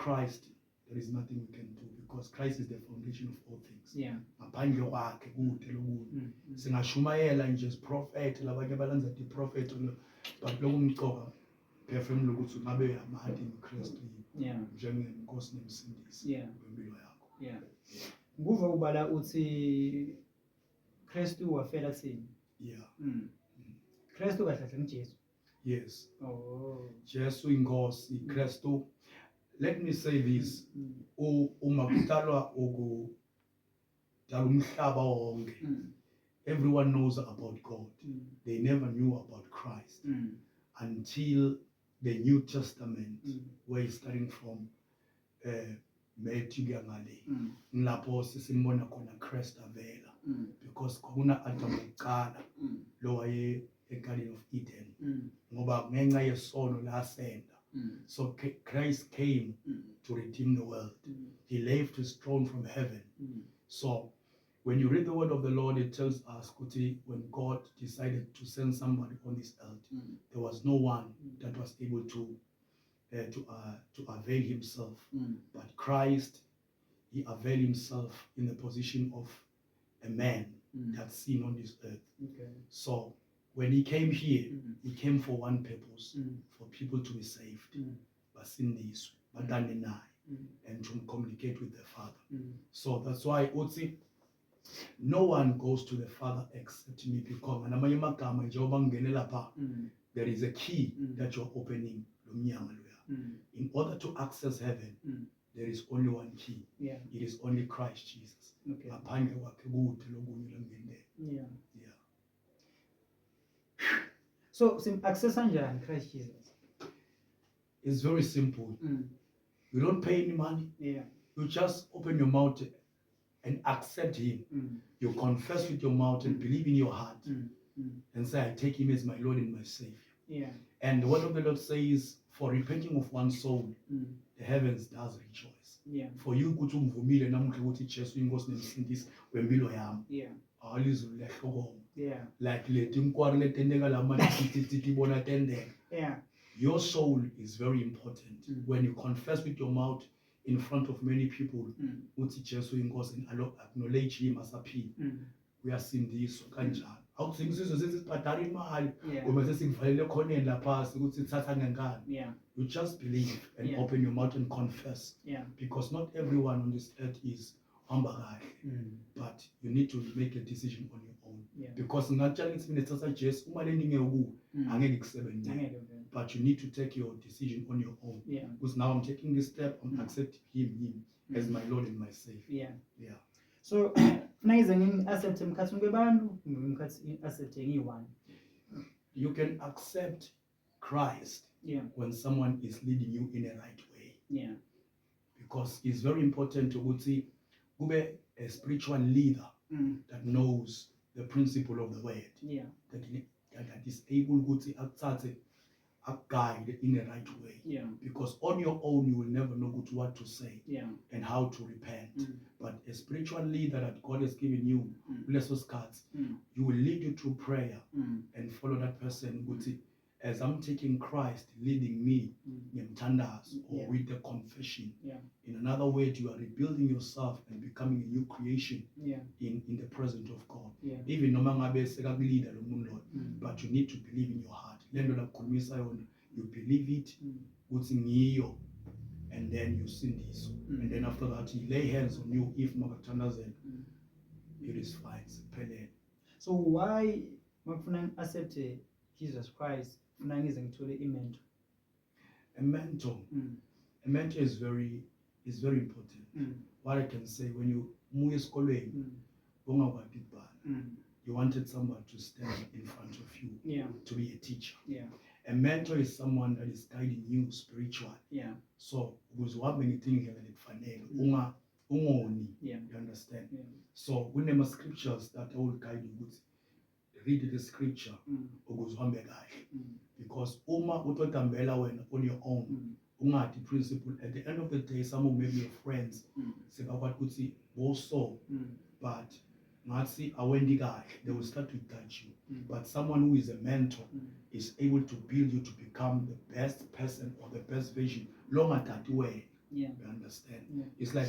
Christ, there is nothing we can do because Christ is the foundation of all things. Yeah. Ngaphandle kwakhe kude lokunye. Singashumayela nje prophet labanye balanza the prophet but lokumqoka perform lokuthi ngabe amahadi eChristu Yeah. njengenkosi nemsindisi Yeah. wempilo yakho. Yeah. Nguva ubala uthi Kristu wafela kuthini? Yeah. Kristu kahle kahle ngiJesu. Yes. Oh. Jesu inkosi Kristu. Let me say this. Uma kutalwa ukudala umhlaba wonke. Everyone knows about God. They never knew about Christ until the New Testament, where he's starting from Matthew ngale. Ngilapho simbona khona Christ avela. Because kuna Adam uqala lo waye eGarden of Eden. Ngoba ngenxa yesono lasenda. So Christ came to redeem the world. He left his throne from heaven. So when you read the word of the Lord, it tells us when God decided to send somebody on this earth, there was no one that was able to avail himself. But Christ, he availed himself in the position of a man that's seen on this earth. Okay. So when he came here, he came for one purpose, for people to be saved, basindiswe, badane naye, and to communicate with the Father. So that's why uthi no one goes to the Father except me, because ngamanye amagama njengoba ngene lapha, there is a key that you're opening lo mnyango loya. In order to access heaven, there is only one key. Yeah. It is only Christ Jesus. Okay. Ngaphandle kwakhe kude lokunye longene. Yeah. Yeah. So access kanjani Christ Jesus? It's very simple. You don't pay any money. Yeah. You just open your mouth and accept him. You confess with your mouth and believe in your heart and say, I take him as my Lord and my Savior. Yeah. And the word of the Lord says, for repenting of one soul, the heavens does rejoice. Yeah. For you ukuthi ungivumile namuhla ukuthi Jesu inkosi nemsindisi wempilo yami. Yeah. Awalizulu lehlokoma. Yeah. Like leti inkwari letendeka lamanje tibona tendeka. Yeah. Your soul is very important. When you confess with your mouth in front of many people, uthi Jesu inkosi and acknowledge him as a P. Uyasindiswa kanjani. Awusingisizwe sesibhadala imali ngoba sesikuvalele khoneni lapha ukuthi thatha ngenkani. Yeah. You just believe and open your mouth and confess. Yeah. Because not everyone on this earth is hamba kahle. But you need to make a decision on your own. Yeah. Because ngatshela ukuthi mina thatha Jesu uma leninge ukuwe angeke kusebenzele. But you need to take your decision on your own. Yeah. Because now I'm taking this step, I'm accepting him as my Lord and my Savior. Yeah. Yeah. So nayize ngini-accept emkhathini kwebantu ngimkhathi accept ngiyi-one. You can accept Christ when someone is leading you in a right way. Yeah. Because it's very important to kube a spiritual leader that knows the principle of the word. Yeah. That is able to guide in a right way. Yeah. Because on your own you will never know what to say and how to repent. But a spiritual leader that God has given you, you will lead you through prayer and follow that person. As I'm taking Christ leading me or with the confession. In another word, you are rebuilding yourself and becoming a new creation in the presence of God. Even no leader, but you need to believe in your heart. You believe it, and then you sin this. And then after that, he lay hands on you. If it is fine. So why makufuna accept Jesus Christ? A mentor is very important. What I can say, when you move eskolweni, you wanted someone to stand in front of you to be a teacher. A mentor is someone that is guiding you spiritually. So you understand? So when there are scriptures that I will guide you with, read the scripture because on your own principle. At the end of the day, some of maybe your friends say also, but they will start to touch you. But someone who is a mentor is able to build you to become the best person or the best version long at that way Yeah. You understand? Yeah. It's like